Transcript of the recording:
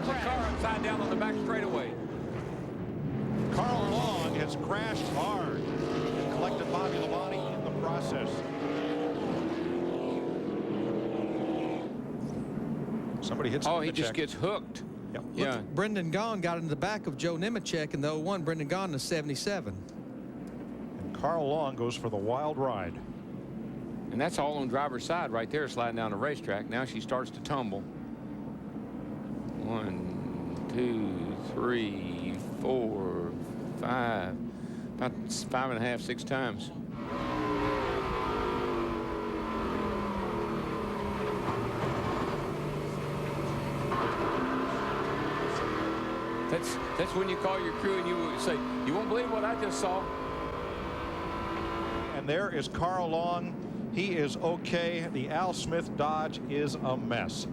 the car upside down on the back straightaway. Carl Long has crashed hard and collected Bobby Labonte in the process. Somebody hits. Oh, he just gets hooked. Yep. Yeah. Brendan Gaughan got into the back of Joe Nemechek in the 01. Brendan Gaughan is 77. And Carl Long goes for the wild ride. And that's all on driver's side right there, sliding down the racetrack. Now she starts to tumble. 1, 2, 3, 4, 5. About 5.5, 6 times. That's when you call your crew and you would say, you won't believe what I just saw. And there is Carl Long. He is okay. The Al Smith Dodge is a mess.